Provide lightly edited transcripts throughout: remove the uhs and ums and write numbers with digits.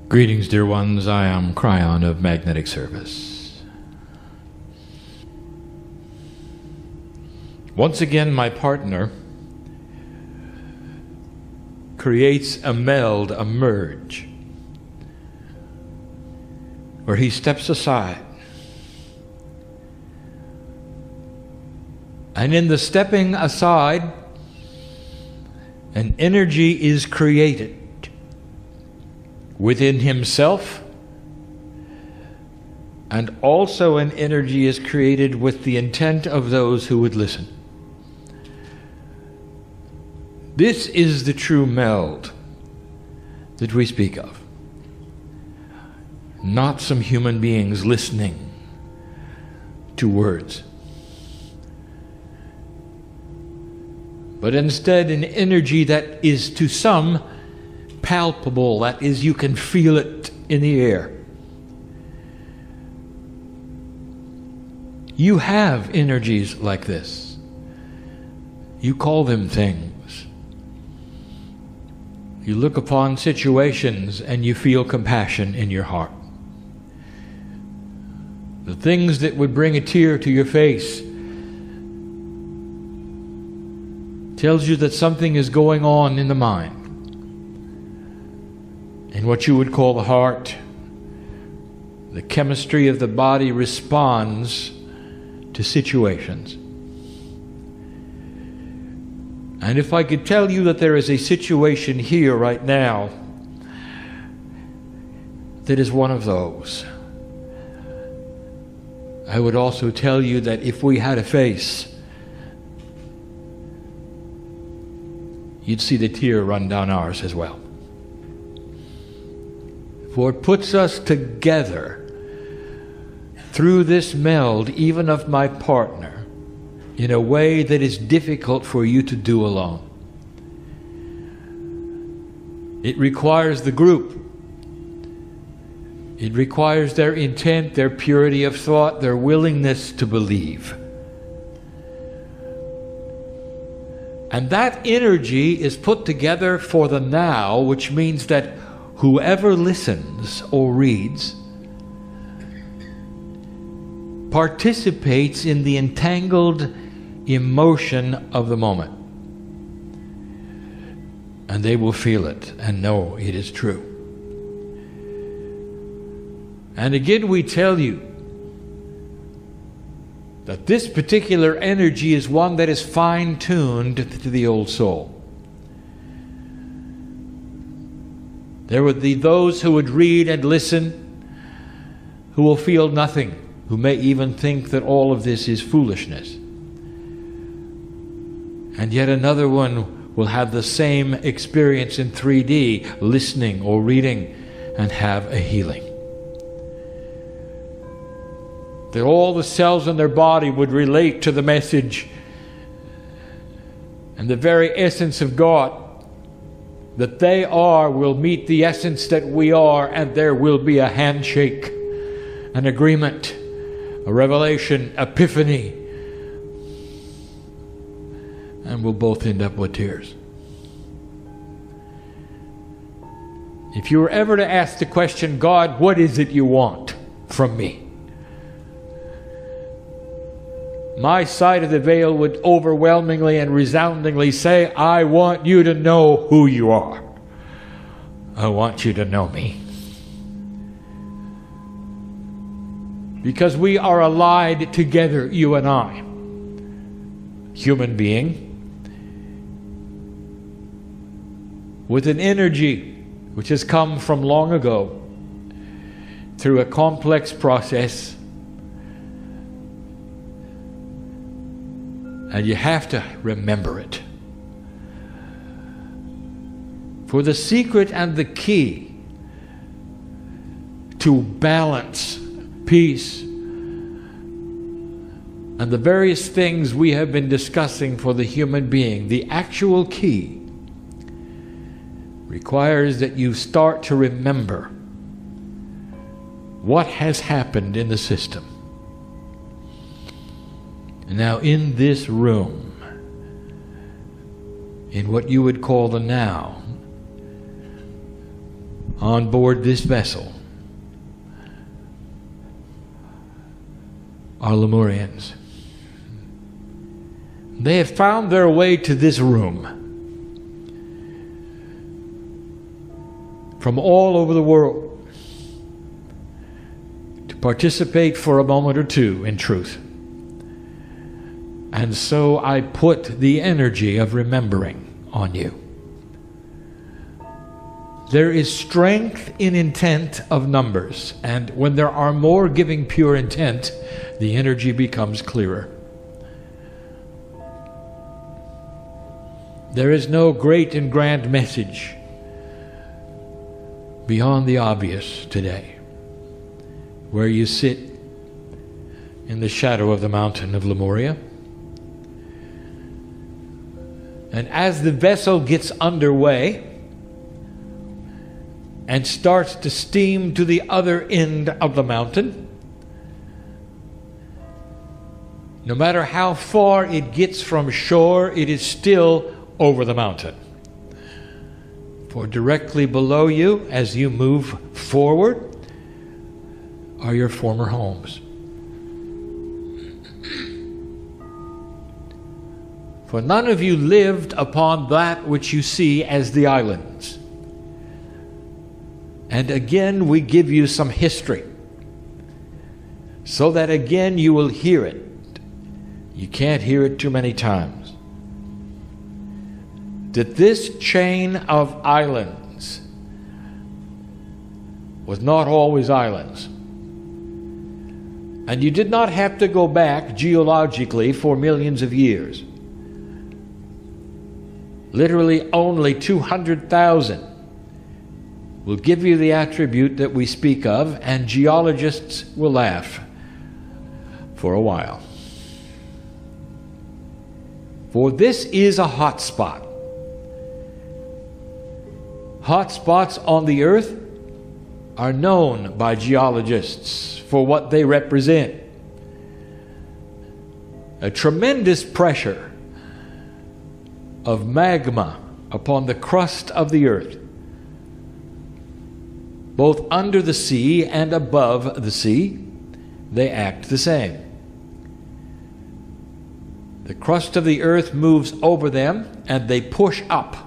Greetings, dear ones. I am Kryon of Magnetic Service. Once again, my partner creates a meld, a merge, where he steps aside. And in the stepping aside, an energy is created within himself, and also an energy is created with the intent of those who would listen. This is the true meld that we speak of. Not some human beings listening to words, but instead an energy that is to some palpable, that is, you can feel it in the air. You have energies like this. You call them things. You look upon situations and you feel compassion in your heart. The things that would bring a tear to your face tells you that something is going on in the mind. In what you would call the heart, the chemistry of the body responds to situations. And if I could tell you that there is a situation here right now that is one of those, I would also tell you that if we had a face, you'd see the tear run down ours as well. For it puts us together through this meld, even of my partner, in a way that is difficult for you to do alone. It requires the group. It requires their intent, their purity of thought, their willingness to believe. And that energy is put together for the now, which means that whoever listens or reads participates in the entangled emotion of the moment. And they will feel it and know it is true. And again, we tell you that this particular energy is one that is fine-tuned to the old soul. There would be those who would read and listen who will feel nothing, who may even think that all of this is foolishness. And yet another one will have the same experience in 3D, listening or reading, and have a healing. That all the cells in their body would relate to the message and the very essence of God. That they are will meet the essence that we are, and there will be a handshake, an agreement, a revelation, epiphany, and we'll both end up with tears. If you were ever to ask the question, God, what is it you want from me? My side of the veil would overwhelmingly and resoundingly say, I want you to know who you are. I want you to know me. Because we are allied together, you and I. Human being. With an energy which has come from long ago through a complex process. And you have to remember it. For the secret and the key to balance, peace, and the various things we have been discussing for the human being, the actual key requires that you start to remember what has happened in the system. Now, in this room, in what you would call the now, on board this vessel are Lemurians. They have found their way to this room from all over the world to participate for a moment or two in truth. And so I put the energy of remembering on you. There is strength in intent of numbers, and when there are more giving pure intent, the energy becomes clearer. There is no great and grand message beyond the obvious today, where you sit in the shadow of the mountain of Lemuria. And as the vessel gets underway and starts to steam to the other end of the mountain, no matter how far it gets from shore, it is still over the mountain. For directly below you, as you move forward, are your former homes. For none of you lived upon that which you see as the islands. And again, we give you some history, so that again you will hear it. You can't hear it too many times. That this chain of islands was not always islands. And you did not have to go back geologically for millions of years. Literally only 200,000 will give you the attribute that we speak of, and geologists will laugh for a while. For this is a hot spot. Hot spots on the earth are known by geologists for what they represent. A tremendous pressure of magma upon the crust of the earth, both under the sea and above the sea. They act the same. The crust of the earth moves over them and they push up.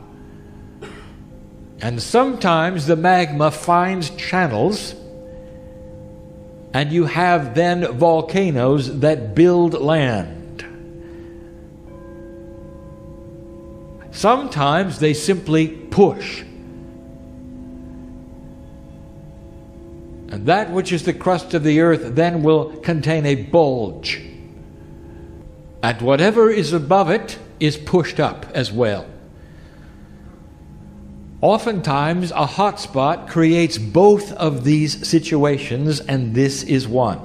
And sometimes the magma finds channels, and you have then volcanoes that build land. Sometimes they simply push. And that which is the crust of the earth then will contain a bulge. And whatever is above it is pushed up as well. Oftentimes, a hot spot creates both of these situations, and this is one.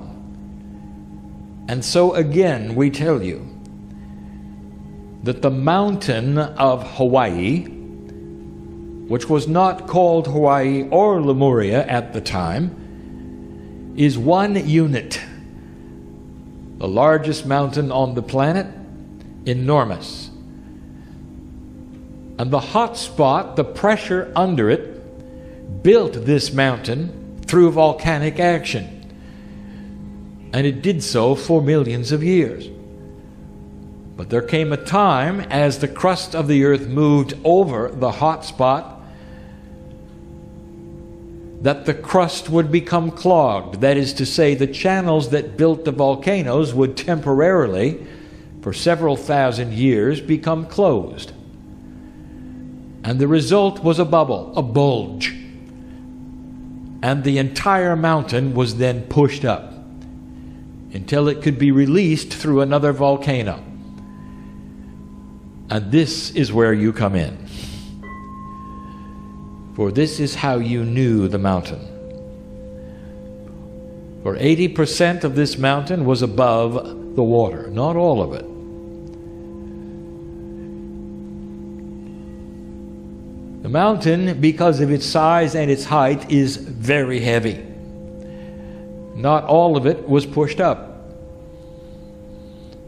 And so again, we tell you that the mountain of Hawaii, which was not called Hawaii or Lemuria at the time, is one unit. The largest mountain on the planet, enormous. And the hot spot, the pressure under it, built this mountain through volcanic action. And it did so for millions of years. But there came a time as the crust of the earth moved over the hot spot that the crust would become clogged. That is to say, the channels that built the volcanoes would temporarily, for several thousand years, become closed. And the result was a bubble, a bulge. And the entire mountain was then pushed up until it could be released through another volcano. And this is where you come in. For this is how you knew the mountain. For 80% of this mountain was above the water, not all of it. The mountain, because of its size and its height, is very heavy. Not all of it was pushed up.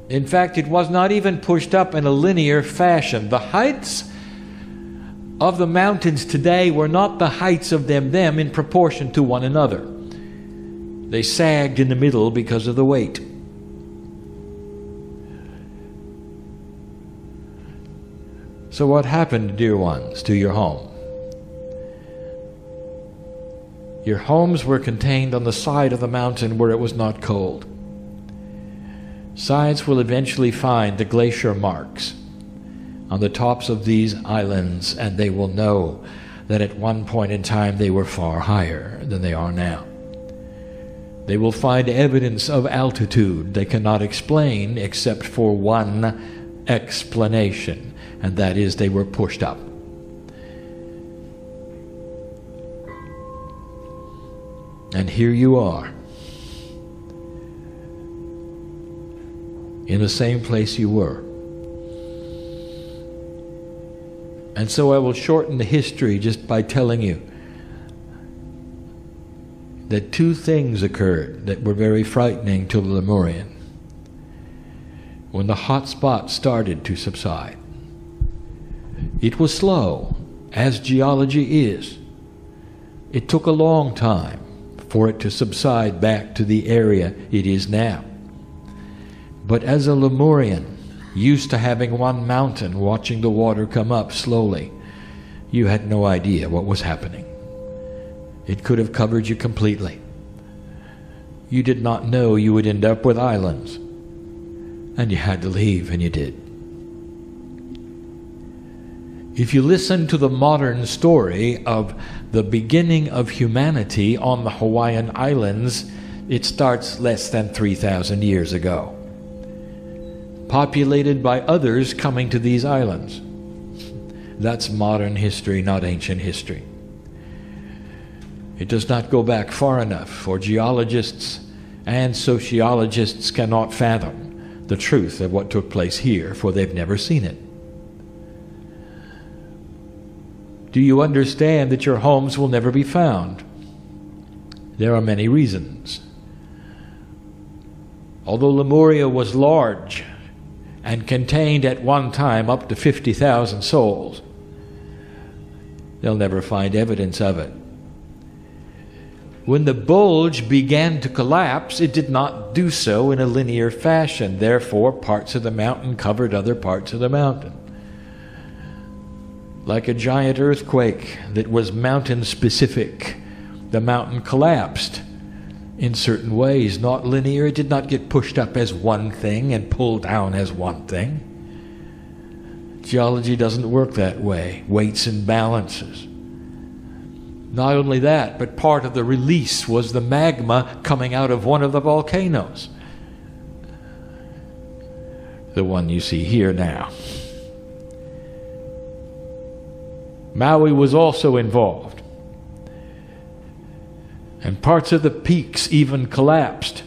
In fact, it was not even pushed up in a linear fashion. The heights of the mountains today were not the heights of them in proportion to one another. They sagged in the middle because of the weight. So what happened, dear ones, to your home? Your homes were contained on the side of the mountain where it was not cold. Science will eventually find the glacier marks on the tops of these islands, and they will know that at one point in time they were far higher than they are now. They will find evidence of altitude they cannot explain except for one explanation, and that is they were pushed up. And here you are, in the same place you were. And so I will shorten the history just by telling you that two things occurred that were very frightening to the Lemurian when the hot spot started to subside. It was slow, as geology is. It took a long time for it to subside back to the area it is now. But as a Lemurian, used to having one mountain watching the water come up slowly, you had no idea what was happening. It could have covered you completely. You did not know you would end up with islands, and you had to leave, and you did. If you listen to the modern story of the beginning of humanity on the Hawaiian Islands, it starts less than 3,000 years ago, populated by others coming to these islands. That's modern history, not ancient history. It does not go back far enough, for geologists and sociologists cannot fathom the truth of what took place here, for they've never seen it. Do you understand that your homes will never be found? There are many reasons. Although Lemuria was large and contained at one time up to 50,000 souls, they'll never find evidence of it. When the bulge began to collapse, it did not do so in a linear fashion. Therefore, parts of the mountain covered other parts of the mountain. Like a giant earthquake that was mountain-specific, the mountain collapsed in certain ways, not linear. It did not get pushed up as one thing and pulled down as one thing. Geology doesn't work that way. Weights and balances. Not only that, but part of the release was the magma coming out of one of the volcanoes. The one you see here now. Maui was also involved. And parts of the peaks even collapsed,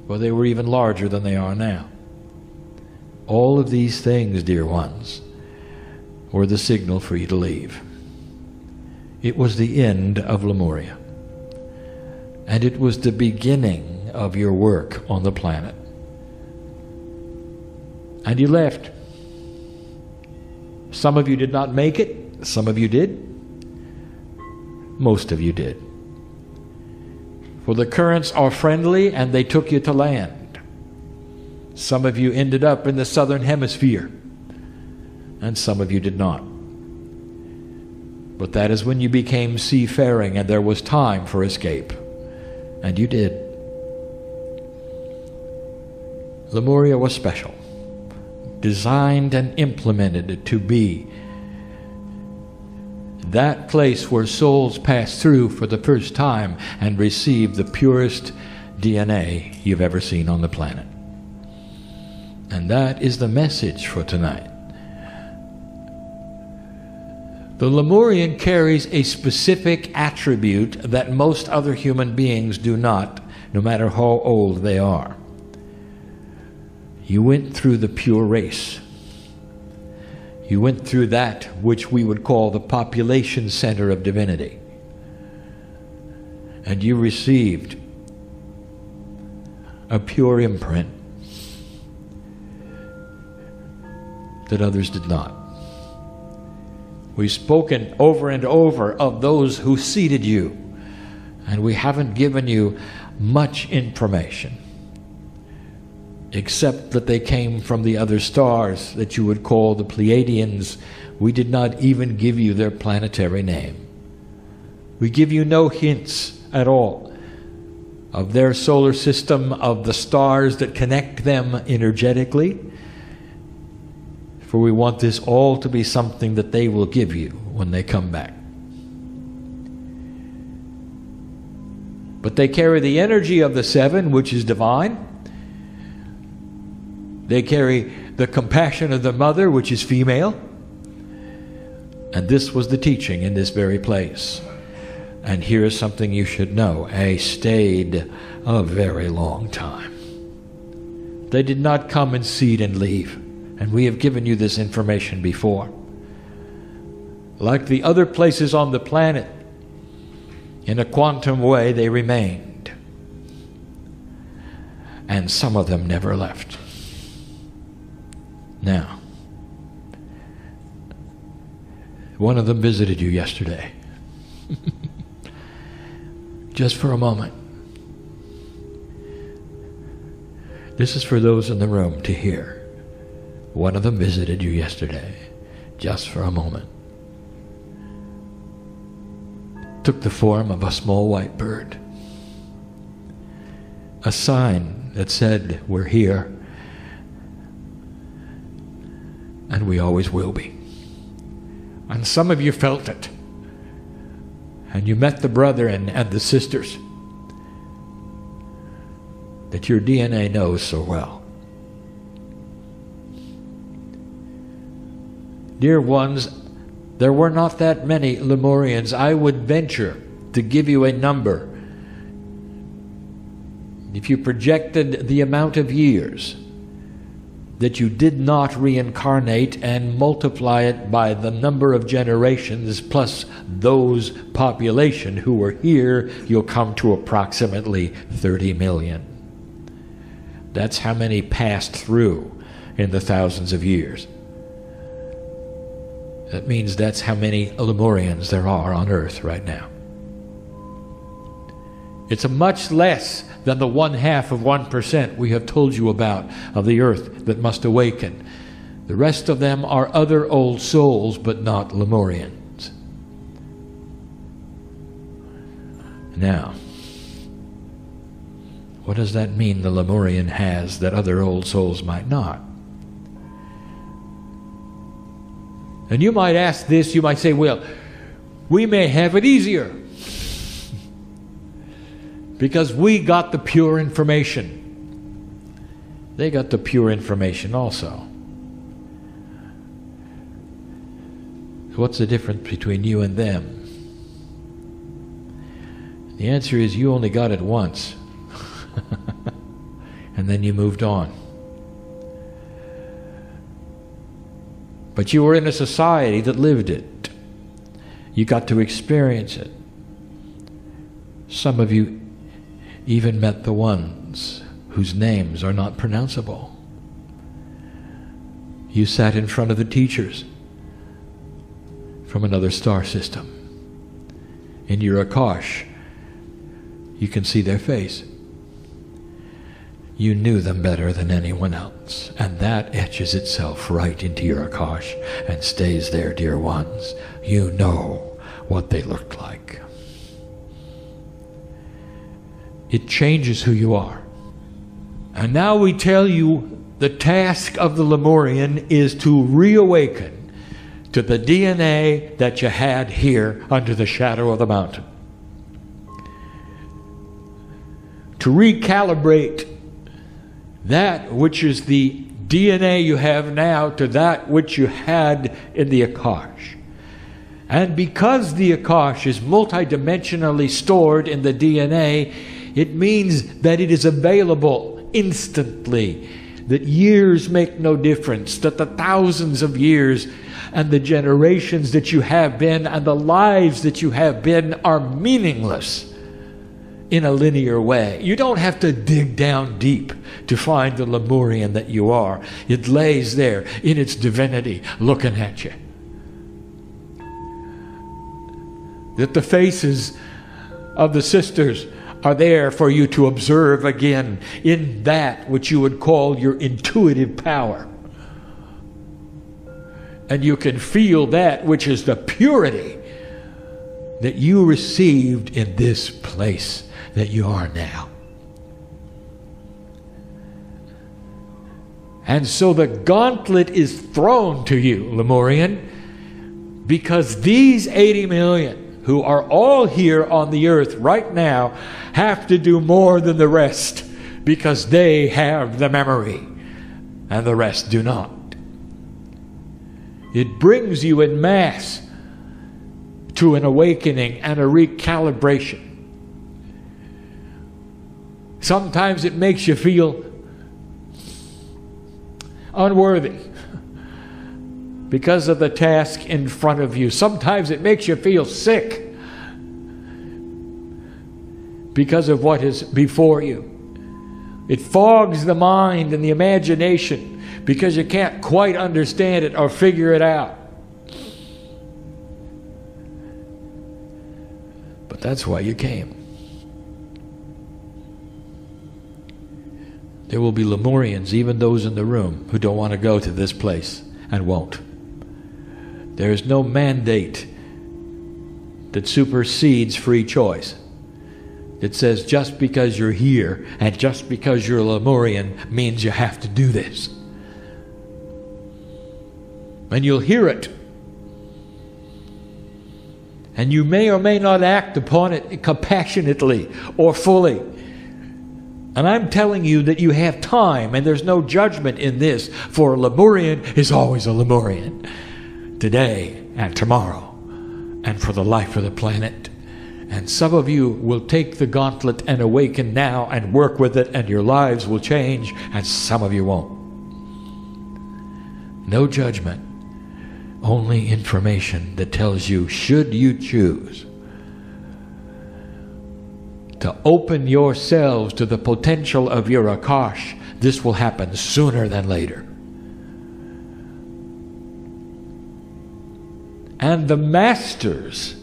for they were even larger than they are now. All of these things, dear ones, were the signal for you to leave. It was the end of Lemuria. And it was the beginning of your work on the planet. And you left. Some of you did not make it. Some of you did. Most of you did. For the currents are friendly and they took you to land. Some of you ended up in the southern hemisphere. And some of you did not. But that is when you became seafaring and there was time for escape. And you did. Lemuria was special. Designed and implemented to be that place where souls pass through for the first time and receive the purest DNA you've ever seen on the planet. And that is the message for tonight. The Lemurian carries a specific attribute that most other human beings do not, no matter how old they are. You went through the pure race. You went through that which we would call the population center of divinity. And you received a pure imprint that others did not. We've spoken over and over of those who seeded you, and we haven't given you much information, except that they came from the other stars that you would call the Pleiadians. We did not even give you their planetary name. We give you no hints at all of their solar system, of the stars that connect them energetically, for we want this all to be something that they will give you when they come back. But they carry the energy of the seven, which is divine. They carry the compassion of the mother, which is female. And this was the teaching in this very place. And here is something you should know. They stayed a very long time. They did not come and seed and leave. And we have given you this information before. Like the other places on the planet, in a quantum way, they remained. And some of them never left. Now, one of them visited you yesterday. Just for a moment. This is for those in the room to hear. One of them visited you yesterday, just for a moment. Took the form of a small white bird. A sign that said, we're here, and we always will be. And some of you felt it. And you met the brother and the sisters that your DNA knows so well. Dear ones, there were not that many Lemurians. I would venture to give you a number. If you projected the amount of years that you did not reincarnate and multiply it by the number of generations plus those population who were here, you'll come to approximately 30 million. That's how many passed through in the thousands of years. That means that's how many Lemurians there are on Earth right now. It's a much less than the 0.5% we have told you about of the Earth that must awaken. The rest of them are other old souls, but not Lemurians. Now, what does that mean the Lemurian has that other old souls might not? And you might ask this, you might say, well, we may have it easier because we got the pure information. They got the pure information also. So what's the difference between you and them? The answer is you only got it once. And then you moved on. But you were in a society that lived it. You got to experience it. Some of you even met the ones whose names are not pronounceable. You sat in front of the teachers from another star system. In your Akash, you can see their face. You knew them better than anyone else, and that etches itself right into your Akash and stays there, dear ones. You know what they looked like. It changes who you are. And now we tell you the task of the Lemurian is to reawaken to the DNA that you had here under the shadow of the mountain. To recalibrate that which is the DNA you have now to that which you had in the Akash. And because the Akash is multidimensionally stored in the DNA, it means that it is available instantly, that years make no difference, that the thousands of years and the generations that you have been and the lives that you have been are meaningless in a linear way. You don't have to dig down deep to find the Lemurian that you are. It lays there in its divinity looking at you. that the faces of the sisters are there for you to observe again in that which you would call your intuitive power. And you can feel that which is the purity that you received in this place that you are now. And so the gauntlet is thrown to you, Lemurian, because these 80 million who are all here on the earth right now have to do more than the rest, because they have the memory and the rest do not. It brings you en masse to an awakening and a recalibration. Sometimes it makes you feel unworthy because of the task in front of you. Sometimes it makes you feel sick because of what is before you. It fogs the mind and the imagination because you can't quite understand it or figure it out. But that's why you came. There will be Lemurians, even those in the room, who don't want to go to this place and won't. There is no mandate that supersedes free choice. It says just because you're here and just because you're a Lemurian means you have to do this. And you'll hear it. And you may or may not act upon it compassionately or fully. And I'm telling you that you have time, and there's no judgment in this, for a Lemurian is always a Lemurian, today and tomorrow, and for the life of the planet. And some of you will take the gauntlet and awaken now and work with it, and your lives will change, and some of you won't. No judgment, only information that tells you, should you choose to open yourselves to the potential of your Akash, this will happen sooner than later. And the masters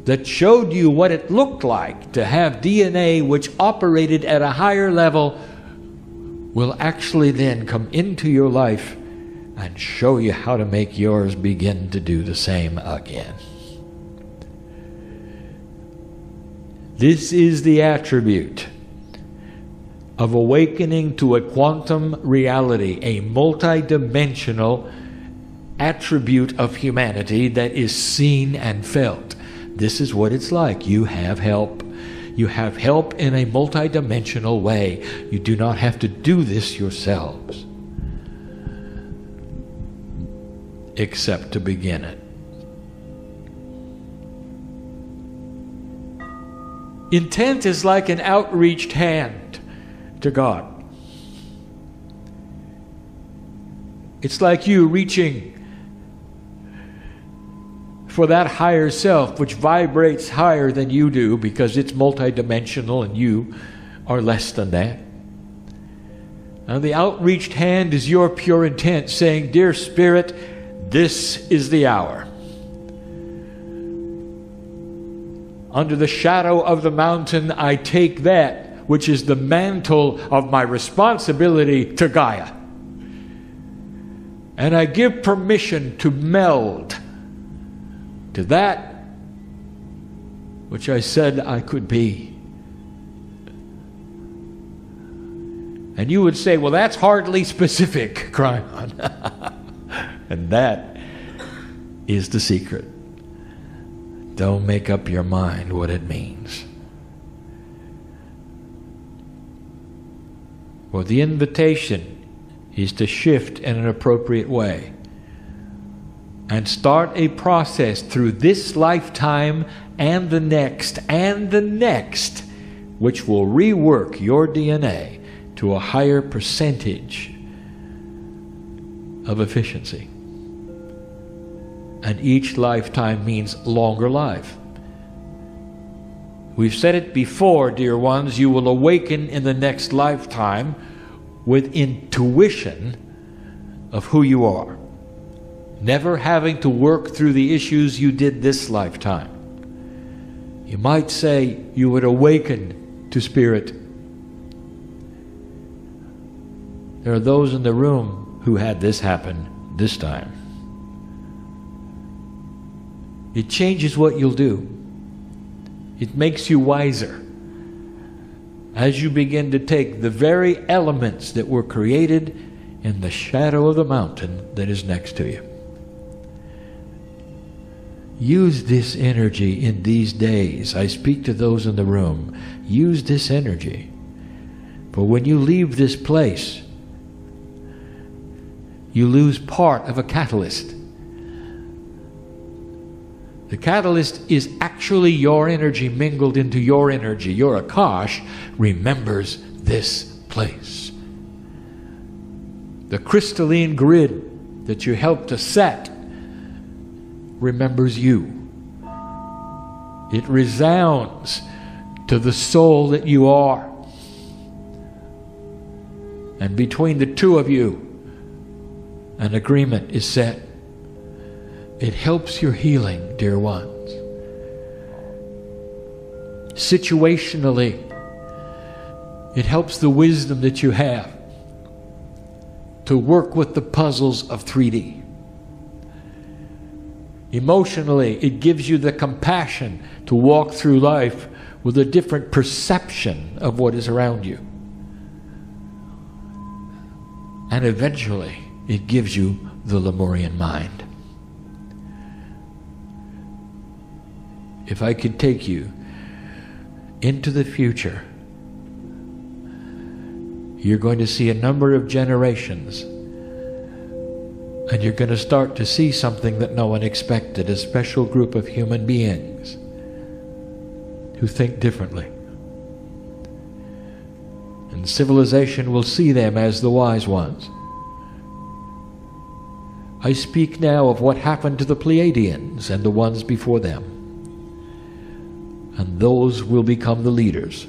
that showed you what it looked like to have DNA which operated at a higher level will actually then come into your life and show you how to make yours begin to do the same again. This is the attribute of awakening to a quantum reality, a multidimensional attribute of humanity that is seen and felt. This is what it's like. You have help. You have help in a multidimensional way. You do not have to do this yourselves, except to begin it. Intent is like an outreached hand to God. It's like you reaching for that higher self which vibrates higher than you do because it's multidimensional and you are less than that. Now the outreached hand is your pure intent saying, dear Spirit, this is the hour. Under the shadow of the mountain, I take that which is the mantle of my responsibility to Gaia. And I give permission to meld to that which I said I could be. And you would say, well, that's hardly specific, Kryon. And that is the secret. Don't make up your mind what it means. For the invitation is to shift in an appropriate way and start a process through this lifetime and the next, which will rework your DNA to a higher percentage of efficiency. And each lifetime means longer life. We've said it before, dear ones, you will awaken in the next lifetime with intuition of who you are, never having to work through the issues you did this lifetime. You might say you would awaken to spirit. There are those in the room who had this happen this time. It changes what you'll do. It makes you wiser as you begin to take the very elements that were created in the shadow of the mountain that is next to you. Use this energy in these days. I speak to those in the room. Use this energy. For when you leave this place, you lose part of a catalyst. The catalyst is actually your energy mingled into your energy. Your Akash remembers this place. The crystalline grid that you helped to set remembers you. It resounds to the soul that you are. And between the two of you, an agreement is set. It helps your healing, dear ones. Situationally, it helps the wisdom that you have to work with the puzzles of 3D. Emotionally, it gives you the compassion to walk through life with a different perception of what is around you. And eventually, it gives you the Lemurian mind. If I could take you into the future, you're going to see a number of generations, and you're going to start to see something that no one expected, a special group of human beings who think differently. And civilization will see them as the wise ones. I speak now of what happened to the Pleiadians and the ones before them. And those will become the leaders.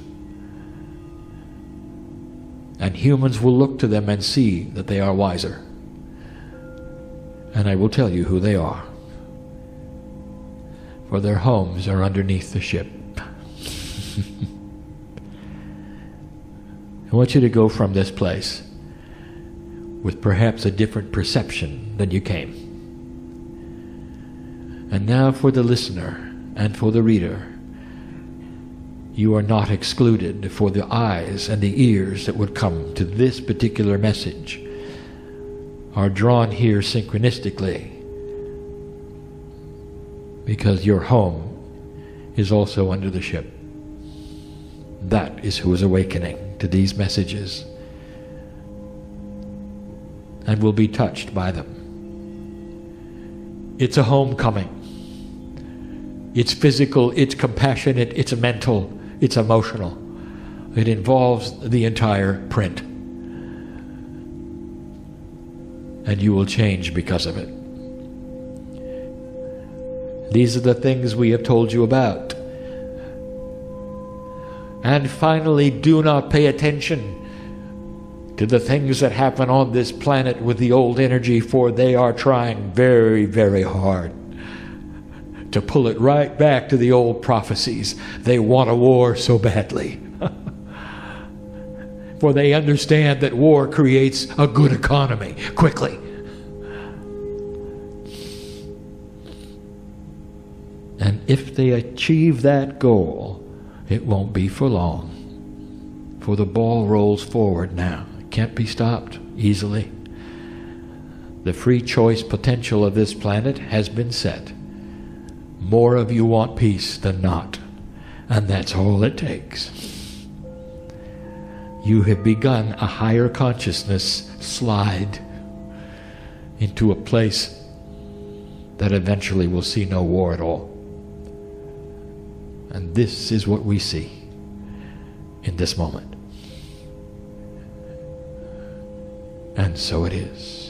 And humans will look to them and see that they are wiser. And I will tell you who they are. For their homes are underneath the ship. I want you to go from this place with perhaps a different perception than you came. And now for the listener and for the reader, you are not excluded, for the eyes and the ears that would come to this particular message are drawn here synchronistically, because your home is also under the ship. That is who is awakening to these messages and will be touched by them. It's a homecoming. It's physical, it's compassionate, it's mental, it's emotional. It involves the entire print. And you will change because of it. These are the things we have told you about. And finally, do not pay attention to the things that happen on this planet with the old energy, for they are trying very, very hard to pull it right back to the old prophecies. They want a war so badly. For they understand that war creates a good economy quickly. And if they achieve that goal, it won't be for long. For the ball rolls forward now. It can't be stopped easily. The free choice potential of this planet has been set. More of you want peace than not. And that's all it takes. You have begun a higher consciousness slide into a place that eventually will see no war at all. And this is what we see in this moment. And so it is.